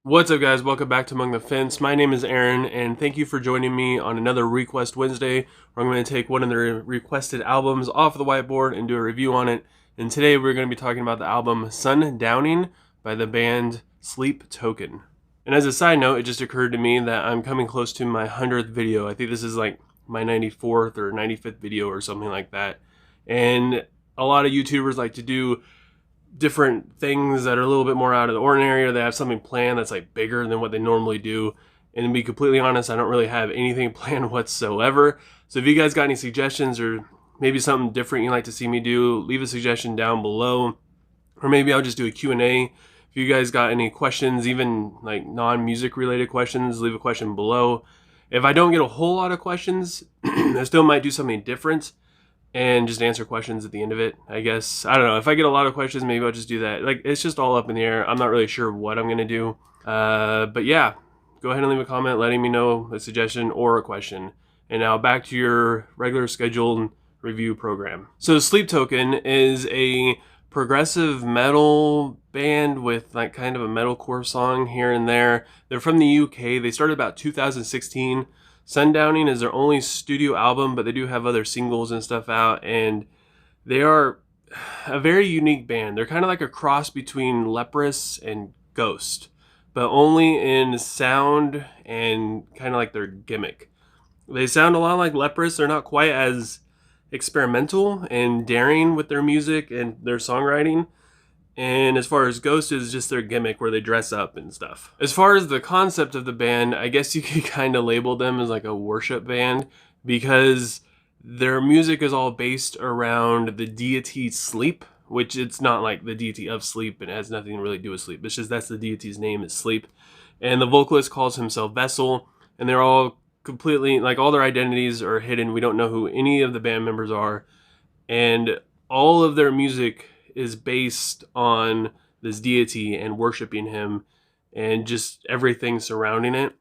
What's up, guys? Welcome back to Among the Fence. My name is Aaron, and thank you for joining me on another Request Wednesday, where I'm going to take one of the requested albums off the whiteboard and do a review on it. And today we're going to be talking about the album Sundowning by the band Sleep Token. And as a side note, it just occurred to me that I'm coming close to my 100th video. I think this is like my 94th or 95th video or something like that. And a lot of YouTubers like to do different things that are a little bit more out of the ordinary, or they have something planned that's like bigger than what they normally do. And to be completely honest, I don't really have anything planned whatsoever. So if you guys got any suggestions or maybe something different you'd like to see me do, leave a suggestion down below. Or maybe I'll just do a Q&A. If you guys got any questions, even like non-music related questions, leave a question below. If I don't get a whole lot of questions, I still might do something different and just answer questions at the end of it, I guess. I don't know. If I get a lot of questions, maybe I'll just do that. Like, it's just all up in the air. I'm not really sure what I'm going to do. But yeah, go ahead and leave a comment letting me know a suggestion or a question. And now back to your regular scheduled review program. So Sleep Token is a progressive metal band with like kind of a metalcore song here and there. They're from the UK. They started about 2016. Sundowning is their only studio album, but they do have other singles and stuff out, and they are a very unique band. They're kind of like a cross between Leprous and Ghost, but only in sound and kind of like their gimmick. They sound a lot like Leprous. They're not quite as experimental and daring with their music and their songwriting. And as far as Ghost is just their gimmick where they dress up and stuff. As far as the concept of the band, I guess you could kind of label them as like a worship band because their music is all based around the deity Sleep, which it's not like the deity of sleep and it has nothing to really do with sleep. It's just that's the deity's name is Sleep. And the vocalist calls himself Vessel, and they're all completely, like, all their identities are hidden. We don't know who any of the band members are. And all of their music is based on this deity and worshiping him and just everything surrounding it.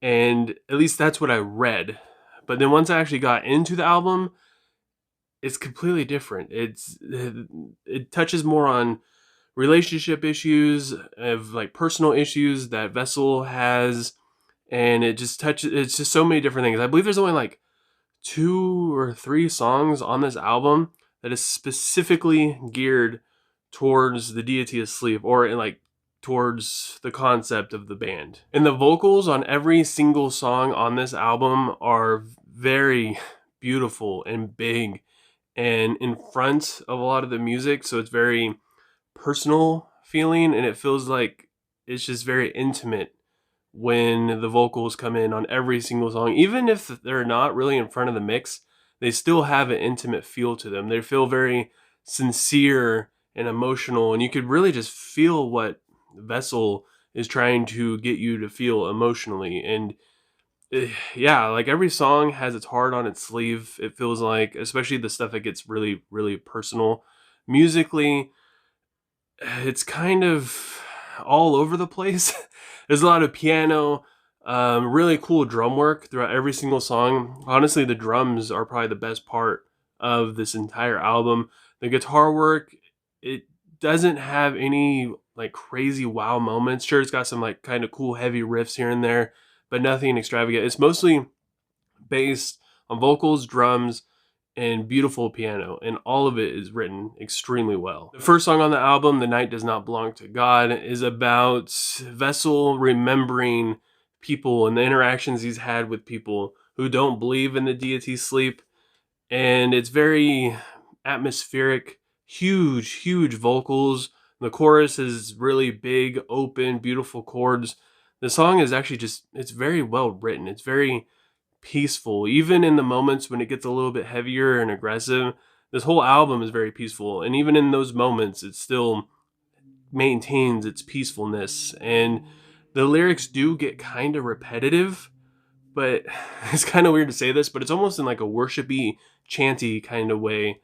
And at least that's what I read. But then once I actually got into the album, it's completely different. It touches more on relationship issues, of like personal issues that Vessel has, and it's just so many different things. I believe there's only like 2 or 3 songs on this album that is specifically geared towards the deity of sleep, or like towards the concept of the band. And the vocals on every single song on this album are very beautiful and big and in front of a lot of the music, so it's very personal feeling, and it feels like it's just very intimate when the vocals come in on every single song. Even if they're not really in front of the mix, they still have an intimate feel to them. They feel very sincere and emotional, and you could really just feel what Vessel is trying to get you to feel emotionally. And yeah, like every song has its heart on its sleeve, it feels like, especially the stuff that gets really, really personal. Musically, it's kind of all over the place. There's a lot of piano, really cool drum work throughout every single song. Honestly, the drums are probably the best part of this entire album. The guitar work, it doesn't have any like crazy wow moments. Sure, it's got some like kind of cool heavy riffs here and there, but nothing extravagant. It's mostly based on vocals, drums, and beautiful piano, and all of it is written extremely well. The first song on the album, The Night Does Not Belong to God, is about Vessel remembering people and the interactions he's had with people who don't believe in the deity Sleep. And it's very atmospheric, huge vocals. The chorus is really big, open, beautiful chords. The song is actually just, it's very well written. It's very peaceful, even in the moments when it gets a little bit heavier and aggressive. This whole album is very peaceful, and even in those moments it still maintains its peacefulness. And the lyrics do get kind of repetitive, but it's kind of weird to say this, but it's almost in like a worshipy, chanty kind of way.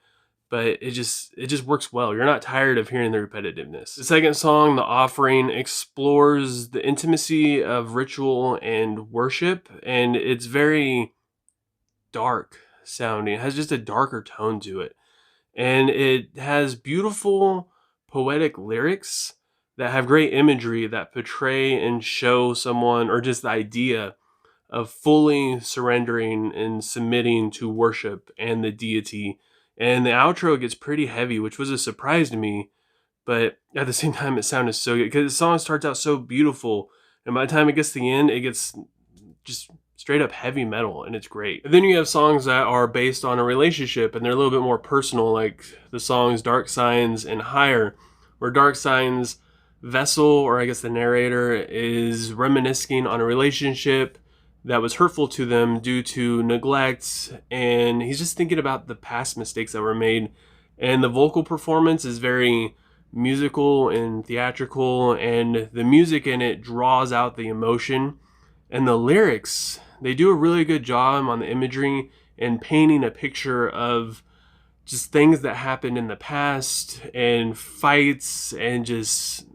But it just works well. You're not tired of hearing the repetitiveness. The second song, The Offering, explores the intimacy of ritual and worship, and it's very dark sounding. It has just a darker tone to it. And it has beautiful poetic lyrics that have great imagery that portray and show someone, or just the idea of fully surrendering and submitting to worship and the deity. And the outro gets pretty heavy, which was a surprise to me, but at the same time, it sounded so good because the song starts out so beautiful, and by the time it gets to the end, it gets just straight up heavy metal, and it's great. And then you have songs that are based on a relationship, and they're a little bit more personal, like the songs Dark Signs and Higher, where Dark Signs Vessel, or I guess the narrator, is reminiscing on a relationship that was hurtful to them due to neglect, and he's just thinking about the past mistakes that were made. And the vocal performance is very musical and theatrical, and the music in it draws out the emotion. And the lyrics, they do a really good job on the imagery and painting a picture of just things that happened in the past, and fights, and just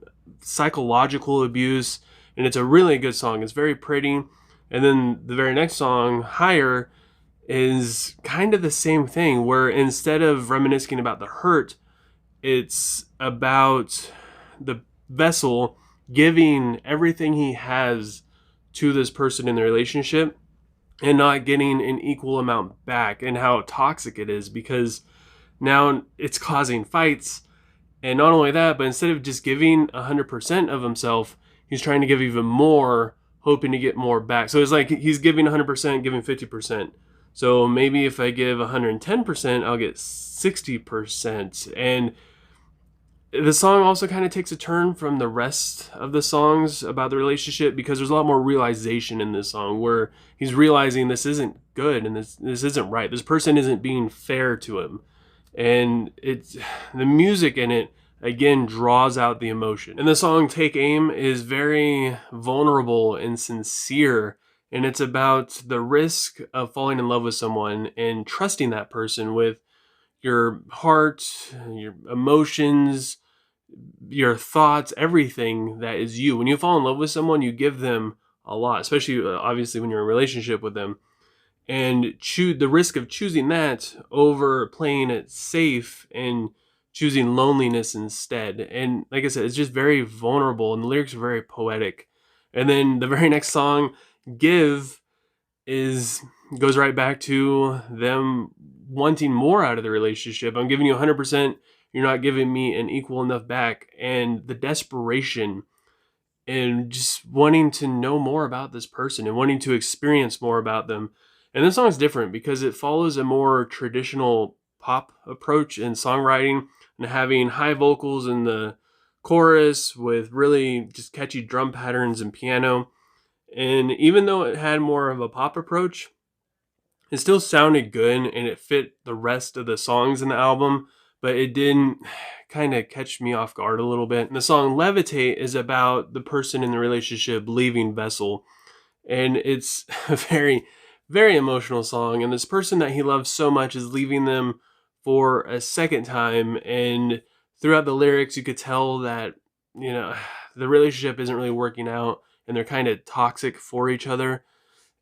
psychological abuse. And it's a really good song. It's very pretty. And then the very next song, Higher, is kind of the same thing, where instead of reminiscing about the hurt, it's about the vessel giving everything he has to this person in the relationship and not getting an equal amount back, and how toxic it is, because now it's causing fights. And not only that, but instead of just giving 100% of himself, he's trying to give even more, hoping to get more back. So it's like he's giving 100%, giving 50%. So maybe if I give 110%, I'll get 60%. And the song also kind of takes a turn from the rest of the songs about the relationship, because there's a lot more realization in this song, where he's realizing this isn't good, and this isn't right. This person isn't being fair to him. And it's the music in it, again, draws out the emotion. And the song Take Aim is very vulnerable and sincere, and it's about the risk of falling in love with someone and trusting that person with your heart, your emotions, your thoughts, everything that is you. When you fall in love with someone, you give them a lot, especially obviously when you're in a relationship with them. And the risk of choosing that over playing it safe and choosing loneliness instead. And like I said, it's just very vulnerable, and the lyrics are very poetic. And then the very next song, Give, goes right back to them wanting more out of the relationship. I'm giving you 100%, you're not giving me an equal enough back. And the desperation and just wanting to know more about this person and wanting to experience more about them. And this song is different because it follows a more traditional pop approach in songwriting, and having high vocals in the chorus with really just catchy drum patterns and piano. And even though it had more of a pop approach, it still sounded good, and it fit the rest of the songs in the album, but it didn't kind of catch me off guard a little bit. And the song Levitate is about the person in the relationship leaving Vessel, and it's a very, very emotional song. And this person that he loves so much is leaving them for a second time, and throughout the lyrics you could tell that, the relationship isn't really working out, and they're kind of toxic for each other.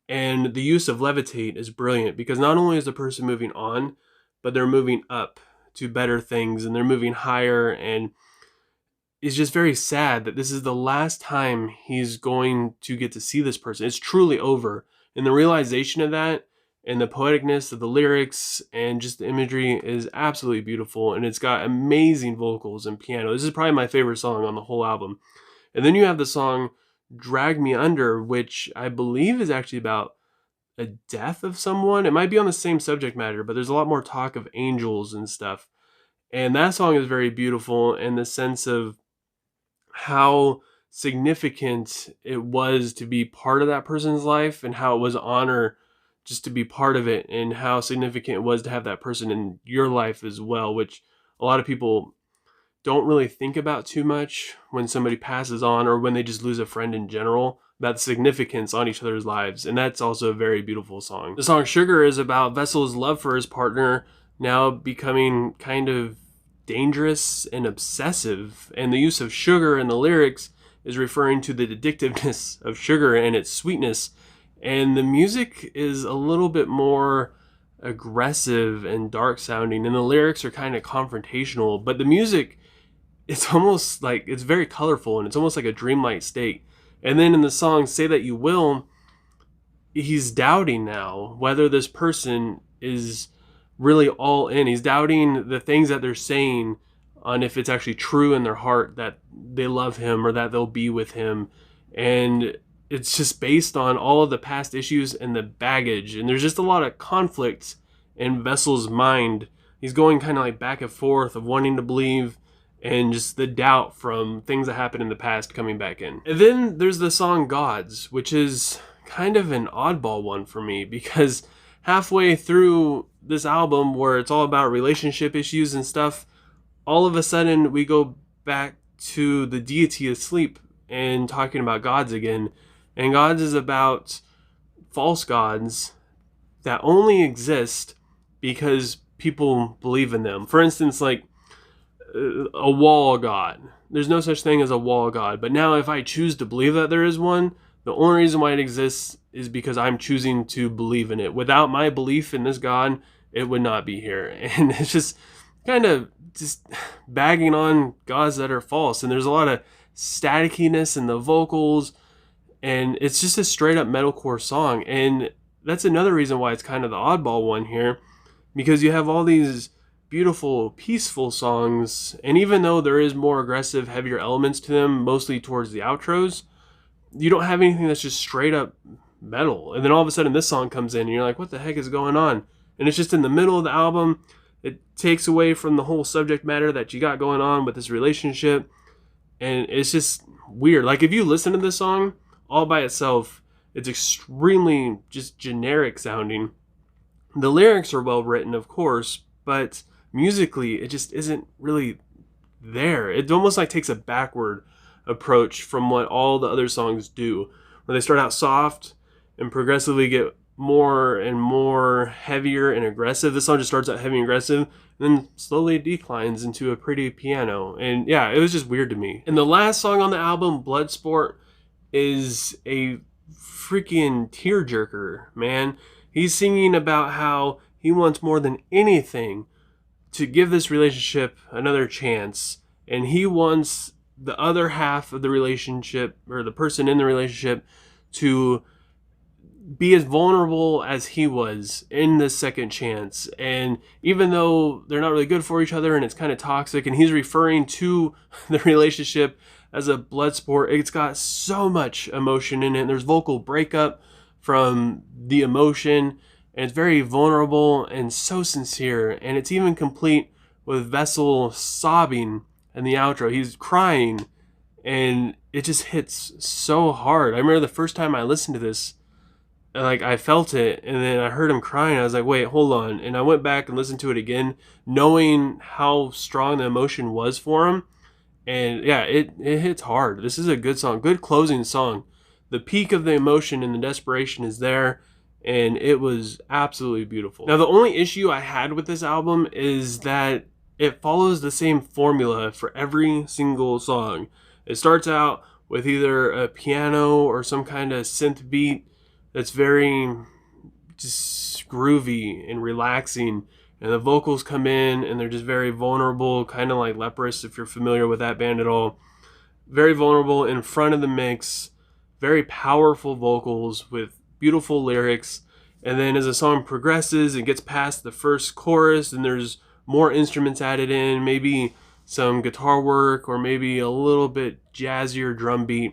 And the use of levitate is brilliant, because not only is the person moving on, but they're moving up to better things, and they're moving higher. And it's just very sad that this is the last time he's going to get to see this person. It's truly over. And the realization of that, and the poeticness of the lyrics, and just the imagery is absolutely beautiful. And it's got amazing vocals and piano. This is probably my favorite song on the whole album. And then you have the song Drag Me Under, which I believe is actually about a death of someone. It might be on the same subject matter, but there's a lot more talk of angels and stuff. And that song is very beautiful in the sense of how significant it was to be part of that person's life, and how it was an honor just to be part of it, and how significant it was to have that person in your life as well, which a lot of people don't really think about too much when somebody passes on, or when they just lose a friend in general, about the significance on each other's lives. And that's also a very beautiful song. The song Sugar is about Vessel's love for his partner now becoming kind of dangerous and obsessive. And the use of sugar in the lyrics is referring to the addictiveness of sugar and its sweetness. And the music is a little bit more aggressive and dark sounding, and the lyrics are kind of confrontational, but the music it's almost like it's very colorful and it's almost like a dreamlike state. And then in the song Say That You Will, he's doubting now whether this person is really all in. He's doubting the things that they're saying on if it's actually true in their heart that they love him or that they'll be with him. And it's just based on all of the past issues and the baggage. And there's just a lot of conflict in Vessel's mind. He's going kind of like back and forth of wanting to believe and just the doubt from things that happened in the past coming back in. And then there's the song Gods, which is kind of an oddball one for me because halfway through this album where it's all about relationship issues and stuff, all of a sudden we go back to the deity asleep and talking about gods again. And gods is about false gods that only exist because people believe in them. For instance, like a wall god. There's no such thing as a wall god. But now if I choose to believe that there is one, the only reason why it exists is because I'm choosing to believe in it. Without my belief in this God, it would not be here. And it's just kind of just bagging on gods that are false. And there's a lot of staticiness in the vocals. And it's just a straight up metalcore song. And that's another reason why it's kind of the oddball one here. Because you have all these beautiful, peaceful songs. And even though there is more aggressive, heavier elements to them, mostly towards the outros, you don't have anything that's just straight up metal. And then all of a sudden this song comes in and you're like, what the heck is going on? And it's just in the middle of the album. It takes away from the whole subject matter that you got going on with this relationship. And it's just weird. Like if you listen to this song all by itself, it's extremely just generic sounding. The lyrics are well written, of course, but musically it just isn't really there. It almost like takes a backward approach from what all the other songs do, where they start out soft and progressively get more and more heavier and aggressive. This song just starts out heavy and aggressive, and then slowly declines into a pretty piano. And yeah, it was just weird to me. And the last song on the album, Bloodsport, is a freaking tearjerker, man. He's singing about how he wants more than anything to give this relationship another chance, and he wants the other half of the relationship, or the person in the relationship, to be as vulnerable as he was in this second chance. And even though they're not really good for each other and it's kind of toxic, and he's referring to the relationship as a blood sport, it's got so much emotion in it. There's vocal breakup from the emotion, and it's very vulnerable and so sincere. And it's even complete with Vessel sobbing in the outro. He's crying, and it just hits so hard. I remember the first time I listened to this, like I felt it, and then I heard him crying. I was like, wait, hold on. And I went back and listened to it again, knowing how strong the emotion was for him. And yeah, it hits hard. This is a good song, good closing song. The peak of the emotion and the desperation is there, and it was absolutely beautiful. Now, the only issue I had with this album is that it follows the same formula for every single song. It starts out with either a piano or some kind of synth beat that's very just groovy and relaxing, and the vocals come in and they're just very vulnerable, kind of like Leprous, if you're familiar with that band at all. Very vulnerable in front of the mix, very powerful vocals with beautiful lyrics. And then as the song progresses, it gets past the first chorus and there's more instruments added in, maybe some guitar work or maybe a little bit jazzier drum beat.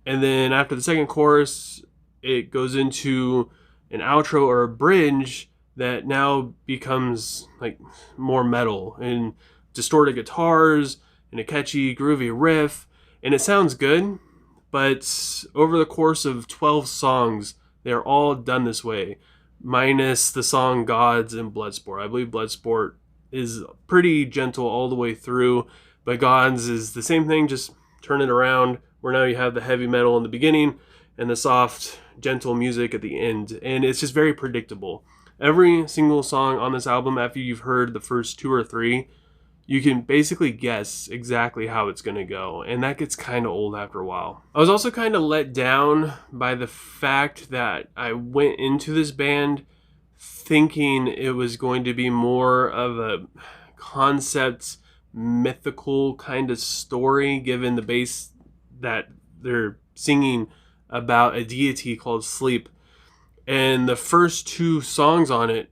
And then after the second chorus, it goes into an outro or a bridge that now becomes like more metal and distorted guitars and a catchy, groovy riff. And it sounds good, but over the course of 12 songs, they're all done this way, minus the song Gods and Bloodsport. I believe Bloodsport is pretty gentle all the way through, but Gods is the same thing, just turn it around, where now you have the heavy metal in the beginning and the soft, gentle music at the end. And it's just very predictable. Every single song on this album, after you've heard the first 2 or 3, you can basically guess exactly how it's going to go. And that gets kind of old after a while. I was also kind of let down by the fact that I went into this band thinking it was going to be more of a concept mythical kind of story, given the base that they're singing about a deity called sleep. And the first two songs on it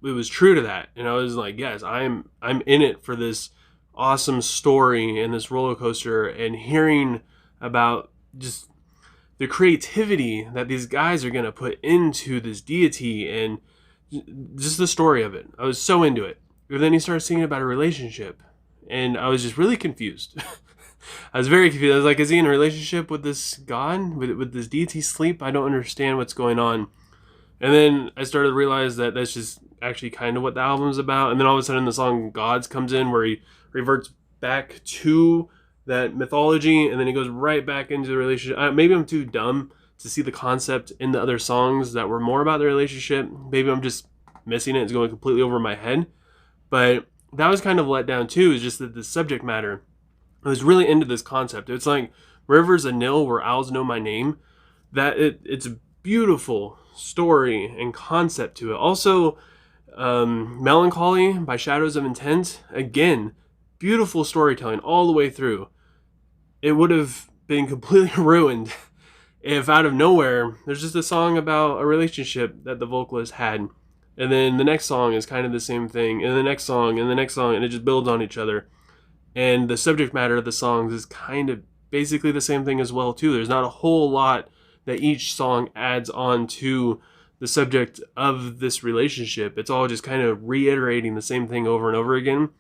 was true to that. And I was like, yes, I'm in it for this awesome story and this roller coaster, and hearing about just the creativity that these guys are going to put into this deity and just the story of it. I was so into it. But then he started singing about a relationship, and I was just really confused. I was very confused. I was like, is he in a relationship with this god, with this deity sleep? I don't understand what's going on. And then I started to realize that that's just actually kind of what the album's about. And then all of a sudden the song Gods comes in, where he reverts back to that mythology, and then he goes right back into the relationship. Maybe I'm too dumb to see the concept in the other songs that were more about the relationship. Maybe I'm just missing it. It's going completely over my head. But that was kind of let down too, is just that the subject matter, I was really into this concept. It's like Rivers of Nil, where owls know my name. That it's a beautiful story and concept to it. Also, Melancholy by Shadows of Intent, again, beautiful storytelling all the way through. It would have been completely ruined if out of nowhere there's just a song about a relationship that the vocalist had, and then the next song is kind of the same thing, and the next song, and the next song, and it just builds on each other. And the subject matter of the songs is kind of basically the same thing as well too. There's not a whole lot that each song adds on to the subject of this relationship. It's all just kind of reiterating the same thing over and over again,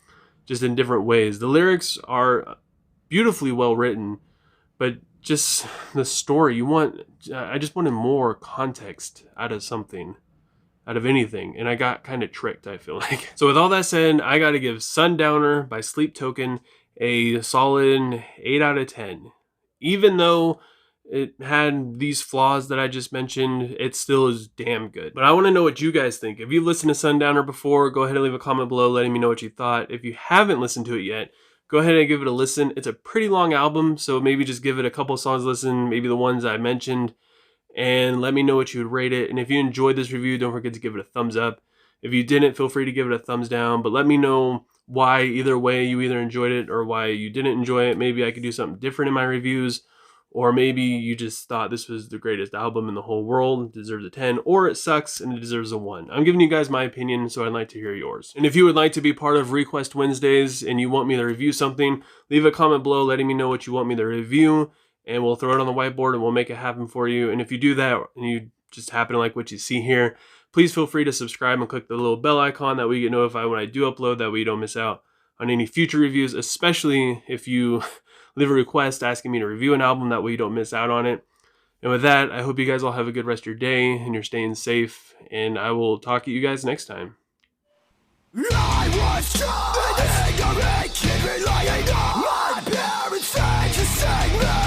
just in different ways. The lyrics are beautifully well written, but just the story, I just wanted more context out of something, out of anything, and I got kind of tricked, I feel like. So with all that said, I got to give Sundowner by Sleep Token a solid 8 out of 10. Even though it had these flaws that I just mentioned, it still is damn good. But I want to know what you guys think. If you've listened to Sundowner before, go ahead and leave a comment below letting me know what you thought. If you haven't listened to it yet, go ahead and give it a listen. It's a pretty long album, so maybe just give it a couple songs to listen, maybe the ones I mentioned, and let me know what you would rate it. And if you enjoyed this review, don't forget to give it a thumbs up. If you didn't, feel free to give it a thumbs down, but let me know why either way you either enjoyed it or why you didn't enjoy it. Maybe I could do something different in my reviews, or maybe you just thought this was the greatest album in the whole world, deserves a 10, or it sucks and it deserves a 1. I'm giving you guys my opinion, so I'd like to hear yours. And if you would like to be part of Request Wednesdays and you want me to review something, leave a comment below letting me know what you want me to review, and we'll throw it on the whiteboard and we'll make it happen for you. And if you do that and you just happen to like what you see here, please feel free to subscribe and click the little bell icon, that way you get notified when I do upload, that way you don't miss out on any future reviews, especially if you leave a request asking me to review an album, that way you don't miss out on it. And with that, I hope you guys all have a good rest of your day and you're staying safe, and I will talk to you guys next time. I was just an ignorant kid relying on my parents' to save me.